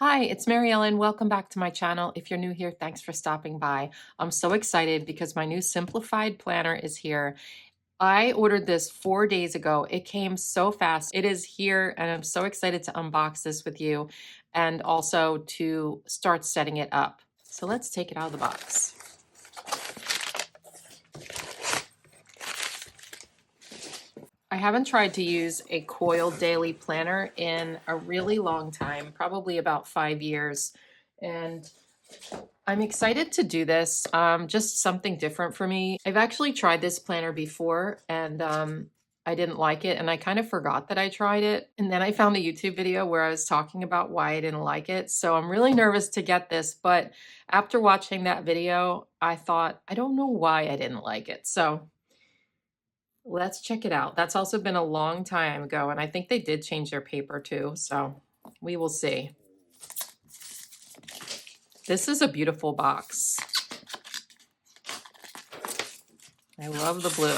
Hi, it's Mary Ellen. Welcome back to my channel. If you're new here, thanks for stopping by. I'm so excited because my new Simplified planner is here. I ordered this 4 days ago. It came so fast. It is here, and I'm so excited to unbox this with you and also to start setting it up. So let's take it out of the box. I haven't tried to use a 𝘏𝘗 daily planner in a really long time, probably about 5 years. And I'm excited to do this, just something different for me. I've actually tried this planner before and I didn't like it, and I kind of forgot that I tried it. And then I found a YouTube video where I was talking about why I didn't like it. So I'm really nervous to get this, but after watching that video, I thought, I don't know why I didn't like it. So let's check it out. That's also been a long time ago, and I think they did change their paper too, so we will see. This is a beautiful box. I love the blue.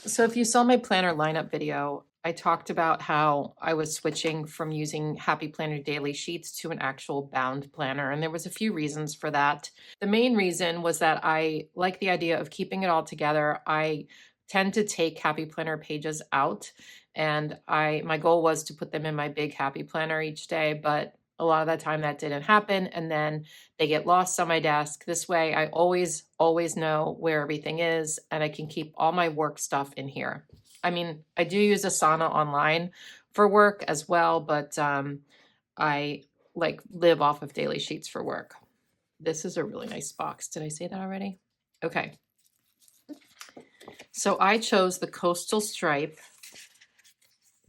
So if you saw my planner lineup video, I talked about how I was switching from using Happy Planner daily sheets to an actual bound planner, and there was a few reasons for that. The main reason was that I like the idea of keeping it all together. I tend to take Happy Planner pages out, and my goal was to put them in my big Happy Planner each day, but a lot of the time that didn't happen, and then they get lost on my desk. This way I always know where everything is, and I can keep all my work stuff in here. I mean, I do use Asana online for work as well, but I live off of daily sheets for work. This is a really nice box. Did I say that already? Okay. So I chose the coastal stripe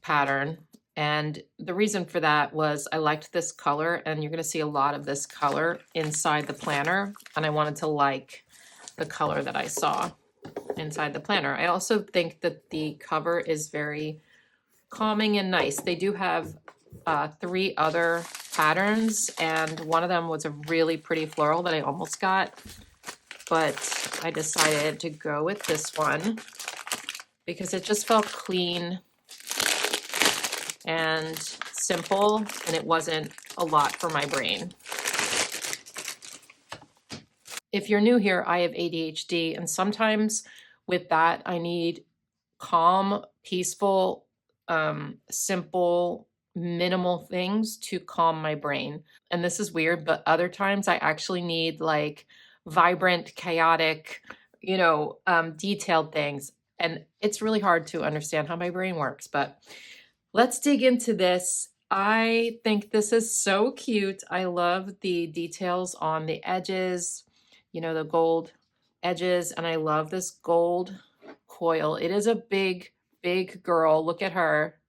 pattern, and the reason for that was I liked this color, and you're going to see a lot of this color inside the planner, and I wanted to like the color that I saw inside the planner. I also think that the cover is very calming and nice. They do have 3 other patterns, and one of them was a really pretty floral that I almost got, but I decided to go with this one because it just felt clean and simple, and it wasn't a lot for my brain. If you're new here, I have ADHD, and sometimes with that, I need calm, peaceful, simple, minimal things to calm my brain. And this is weird, but other times I actually need like vibrant, chaotic, detailed things. And it's really hard to understand how my brain works, but let's dig into this. I think this is so cute. I love the details on the edges, the gold edges, and I love this gold coil. It is a big girl. Look at her.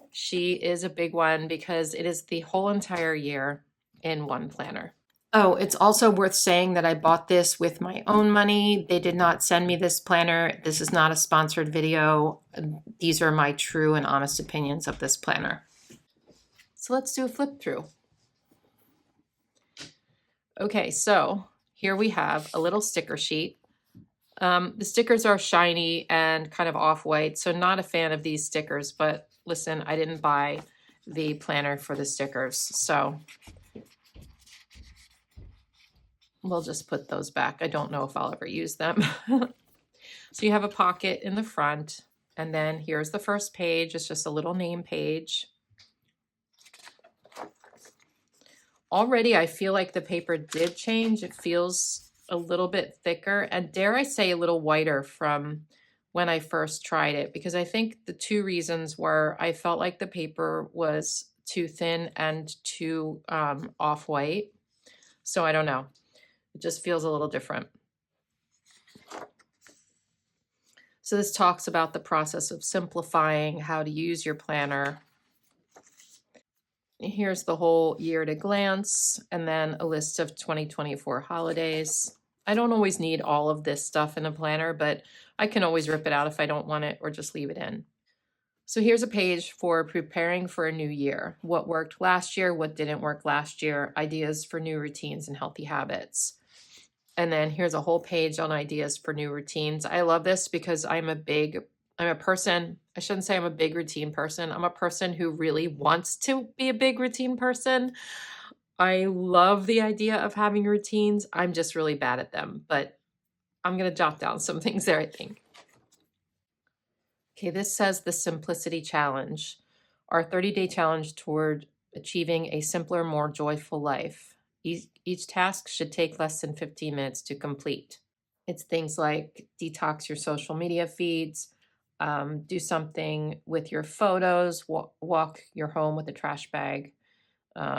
She is a big one because it is the whole entire year in one planner. Oh, it's also worth saying that I bought this with my own money. They did not send me this planner. This is not a sponsored video. These are my true and honest opinions of this planner. So let's do a flip through. Okay, so here we have a little sticker sheet. The stickers are shiny and kind of off-white, so not a fan of these stickers, but listen, I didn't buy the planner for the stickers, so we'll just put those back. I don't know if I'll ever use them. So you have a pocket in the front, and then here's the first page. It's just a little name page. Already I feel like the paper did change. It feels a little bit thicker, and dare I say a little whiter from when I first tried it, because I think the 2 reasons were I felt like the paper was too thin and too off-white. So I don't know. It just feels a little different. So this talks about the process of simplifying, how to use your planner. Here's the whole year at a glance, and then a list of 2024 holidays. I don't always need all of this stuff in a planner, but I can always rip it out if I don't want it or just leave it in. So here's a page for preparing for a new year. What worked last year, what didn't work last year, ideas for new routines and healthy habits. And then here's a whole page on ideas for new routines. I love this because I'm a person, I shouldn't say I'm a big routine person. I'm a person who really wants to be a big routine person. I love the idea of having routines. I'm just really bad at them, but I'm going to jot down some things there, I think. Okay, this says the Simplicity Challenge, our 30-day challenge toward achieving a simpler, more joyful life. Each task should take less than 15 minutes to complete. It's things like detox your social media feeds, do something with your photos, walk your home with a trash bag,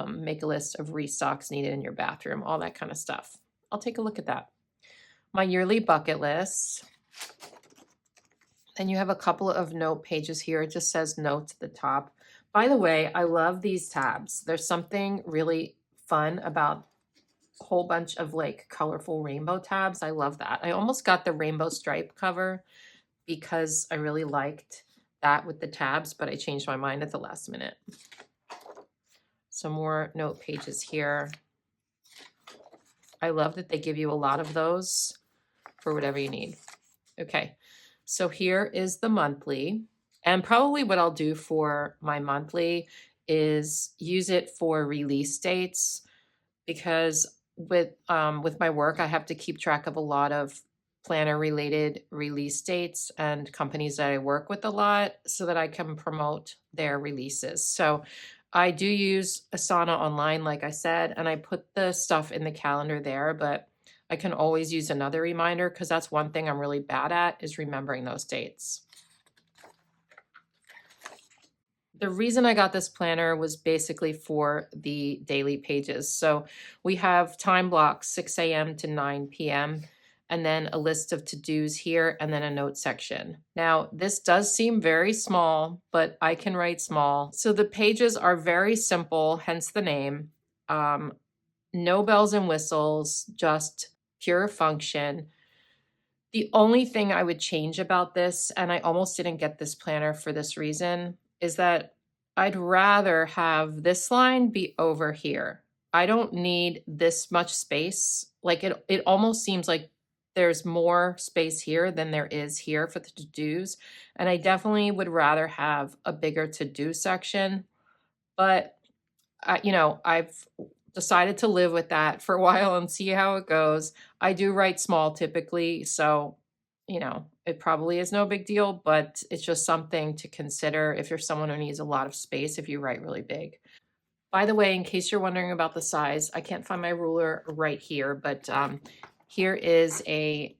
make a list of restocks needed in your bathroom, all that kind of stuff. I'll take a look at that. My yearly bucket list. Then you have a couple of note pages here. It just says notes at the top. By the way, I love these tabs. There's something really fun about a whole bunch of like colorful rainbow tabs. I love that. I almost got the rainbow stripe cover because I really liked that with the tabs, but I changed my mind at the last minute. Some more note pages here. I love that they give you a lot of those for whatever you need. Okay, so here is the monthly. And probably what I'll do for my monthly is use it for release dates, because with my work, I have to keep track of a lot of planner related release dates and companies that I work with a lot so that I can promote their releases. So I do use Asana Online, like I said, and I put the stuff in the calendar there, but I can always use another reminder because that's one thing I'm really bad at is remembering those dates. The reason I got this planner was basically for the daily pages. So we have time blocks, 6 a.m. to 9 p.m., and then a list of to-dos here, and then a note section. Now, this does seem very small, but I can write small. So the pages are very simple, hence the name. No bells and whistles, just pure function. The only thing I would change about this, and I almost didn't get this planner for this reason, is that I'd rather have this line be over here. I don't need this much space. Like it almost seems like there's more space here than there is here for the to-dos. And I definitely would rather have a bigger to-do section. But, I've decided to live with that for a while and see how it goes. I do write small typically, so, it probably is no big deal, but it's just something to consider if you're someone who needs a lot of space if you write really big. By the way, in case you're wondering about the size, I can't find my ruler right here, but here is a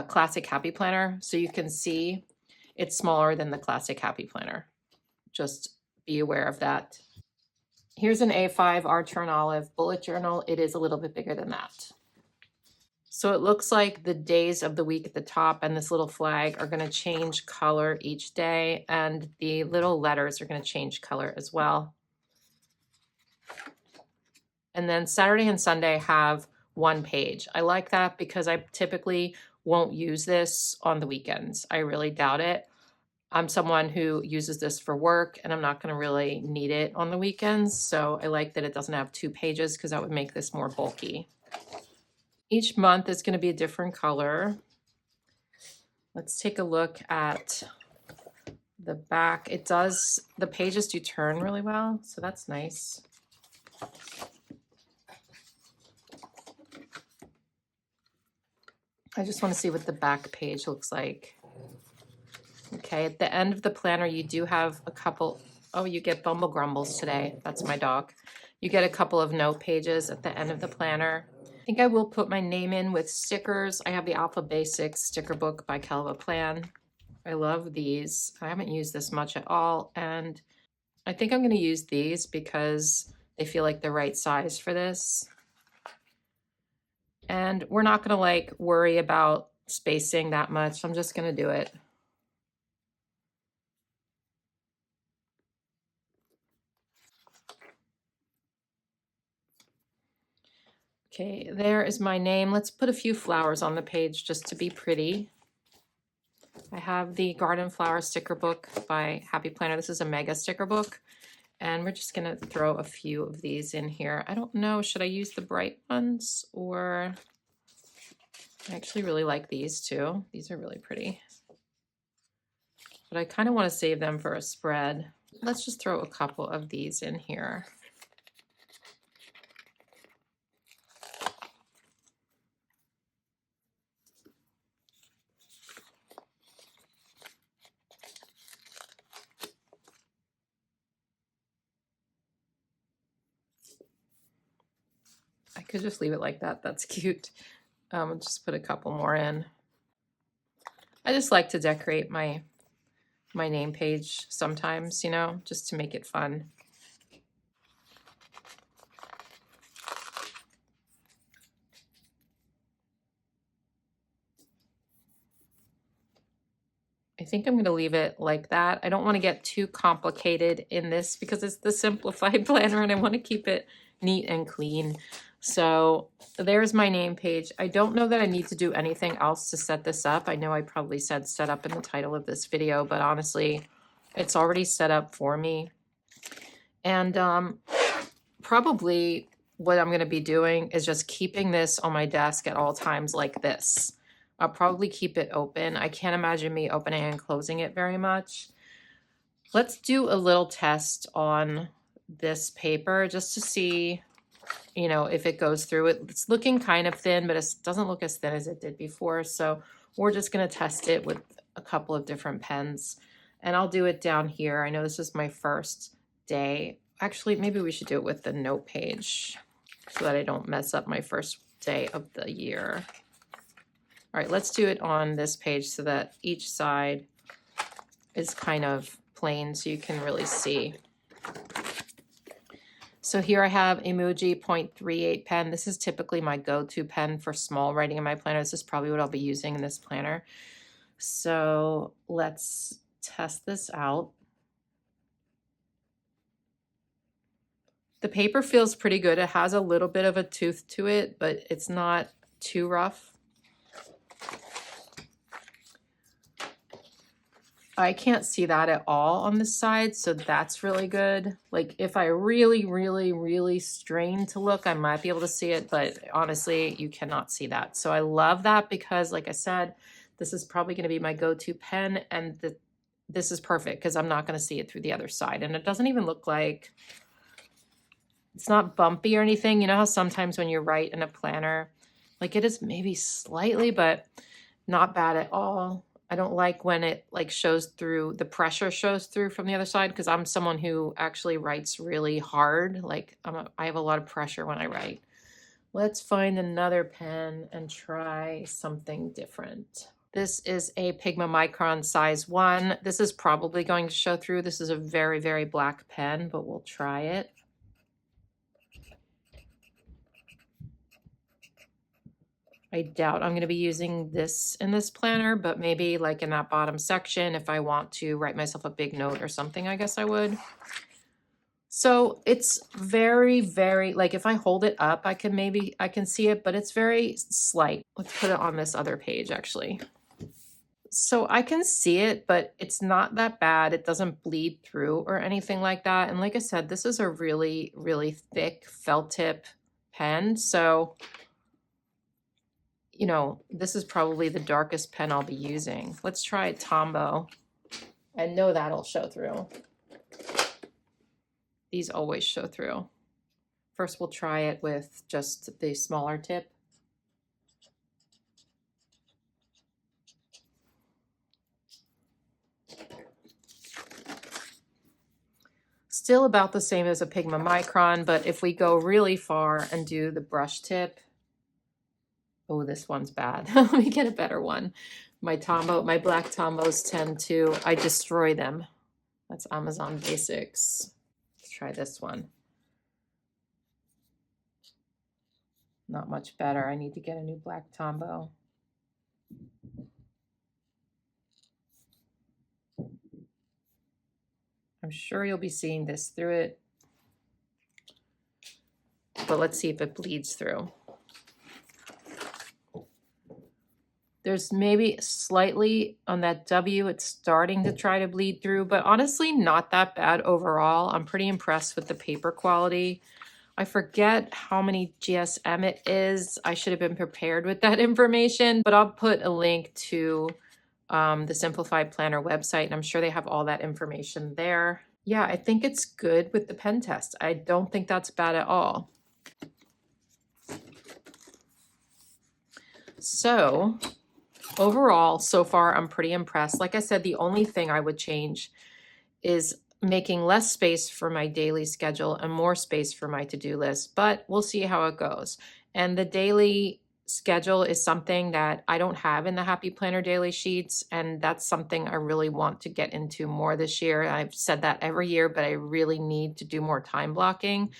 classic happy planner. So you can see it's smaller than the classic happy planner. Just be aware of that. Here's an A5 Archer and Olive bullet journal. It is a little bit bigger than that. So it looks like the days of the week at the top and this little flag are going to change color each day, and the little letters are going to change color as well. And then Saturday and Sunday have one page. I like that because I typically won't use this on the weekends. I really doubt it. I'm someone who uses this for work and I'm not going to really need it on the weekends. So I like that it doesn't have 2 pages because that would make this more bulky. Each month is going to be a different color. Let's take a look at the back. The pages do turn really well, so that's nice. I just want to see what the back page looks like. Okay, at the end of the planner, you do have a couple. Oh, you get Bumble Grumbles today. That's my dog. You get a couple of note pages at the end of the planner. I think I will put my name in with stickers. I have the Alpha Basics sticker book by Kellofaplan. I love these. I haven't used this much at all. And I think I'm going to use these because they feel like the right size for this. And we're not going to worry about spacing that much. I'm just going to do it. Okay, there is my name. Let's put a few flowers on the page just to be pretty. I have the Garden Flower sticker book by Happy Planner. This is a mega sticker book. And we're just going to throw a few of these in here. I don't know, should I use the bright ones or I actually really like these too. These are really pretty. But I kind of want to save them for a spread. Let's just throw a couple of these in here. I could just leave it like that. That's cute. I'll just put a couple more in. I just like to decorate my name page sometimes, you know, just to make it fun. I think I'm going to leave it like that. I don't want to get too complicated in this because it's the simplified planner and I want to keep it neat and clean. So there's my name page. I don't know that I need to do anything else to set this up. I know I probably said set up in the title of this video, but honestly, it's already set up for me. And probably what I'm going to be doing is just keeping this on my desk at all times like this. I'll probably keep it open. I can't imagine me opening and closing it very much. Let's do a little test on this paper just to see, you know, if it goes through. It's looking kind of thin, but it doesn't look as thin as it did before. So we're just going to test it with a couple of different pens. And I'll do it down here. I know this is my first day. Actually, maybe we should do it with the note page so that I don't mess up my first day of the year. All right, let's do it on this page so that each side is kind of plain so you can really see. So here I have 𝘠𝘬𝘮 0.38 pen. This is typically my go-to pen for small writing in my planner. This is probably what I'll be using in this planner. So let's test this out. The paper feels pretty good. It has a little bit of a tooth to it, but it's not too rough. I can't see that at all on this side, so that's really good. Like if I really strain to look, I might be able to see it, but honestly, you cannot see that. So I love that because like I said, this is probably going to be my go-to pen, and this is perfect because I'm not going to see it through the other side. And it doesn't even look like, it's not bumpy or anything. You know how sometimes when you write in a planner, like it is maybe slightly, but not bad at all. I don't like when it like shows through, the pressure shows through from the other side because I'm someone who actually writes really hard. Like I have a lot of pressure when I write. Let's find another pen and try something different. This is a 𝘮𝘗 Micron size 1. This is probably going to show through. This is a very black pen, but we'll try it. I doubt I'm going to be using this in this planner, but maybe like in that bottom section, if I want to write myself a big note or something, I guess I would. So it's very, like if I hold it up, I can see it, but it's very slight. Let's put it on this other page actually. So I can see it, but it's not that bad. It doesn't bleed through or anything like that. And like I said, this is a really thick felt tip pen. So you know, this is probably the darkest pen I'll be using. Let's try Tombow. I know that'll show through. These always show through. First, we'll try it with just the smaller tip. Still about the same as a 𝘮𝘗 Micron, but if we go really far and do the brush tip, oh, this one's bad. Let me get a better one. My black Tombows tend to, I destroy them. That's Amazon Basics. Let's try this one. Not much better. I need to get a new black Tombow. I'm sure you'll be seeing this through it, but let's see if it bleeds through. There's maybe slightly on that W, it's starting to try to bleed through, but honestly, not that bad overall. I'm pretty impressed with the paper quality. I forget how many GSM it is. I should have been prepared with that information, but I'll put a link to the Simplified Planner website, and I'm sure they have all that information there. Yeah, I think it's good with the pen test. I don't think that's bad at all. So overall, so far, I'm pretty impressed. Like I said, the only thing I would change is making less space for my daily schedule and more space for my to-do list, but we'll see how it goes. And the daily schedule is something that I don't have in the Happy Planner daily sheets, and that's something I really want to get into more this year. I've said that every year, but I really need to do more time blocking.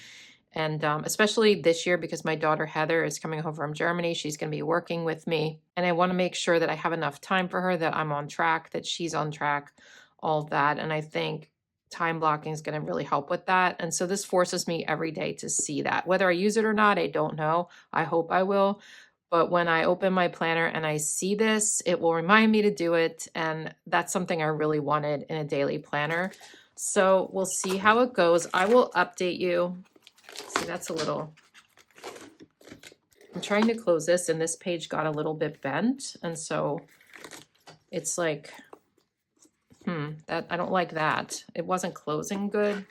And especially this year, because my daughter Heather is coming home from Germany. She's going to be working with me. And I want to make sure that I have enough time for her, that I'm on track, that she's on track, all of that. And I think time blocking is going to really help with that. And so this forces me every day to see that. Whether I use it or not, I don't know. I hope I will. But when I open my planner and I see this, it will remind me to do it. And that's something I really wanted in a daily planner. So we'll see how it goes. I will update you. See, that's a little, I'm trying to close this and this page got a little bit bent. And so it's like, that I don't like that. It wasn't closing good.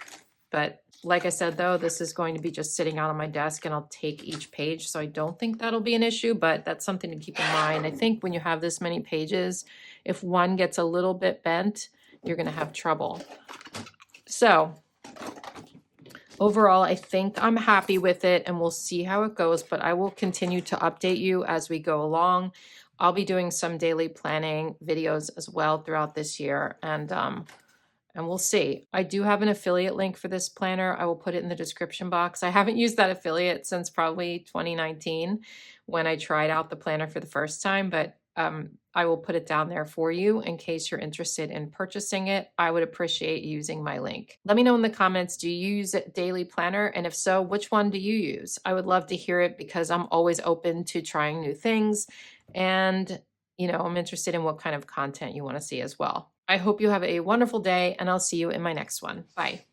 But like I said, though, this is going to be just sitting out on my desk and I'll take each page. So I don't think that'll be an issue, but that's something to keep in mind. I think when you have this many pages, if one gets a little bit bent, you're going to have trouble. So overall, I think I'm happy with it and we'll see how it goes, but I will continue to update you as we go along. I'll be doing some daily planning videos as well throughout this year, and we'll see. I do have an affiliate link for this planner. I will put it in the description box. I haven't used that affiliate since probably 2019 when I tried out the planner for the first time, but I will put it down there for you in case you're interested in purchasing it. I would appreciate using my link. Let me know in the comments, do you use a daily planner? And if so, which one do you use? I would love to hear it because I'm always open to trying new things. And, I'm interested in what kind of content you want to see as well. I hope you have a wonderful day and I'll see you in my next one. Bye.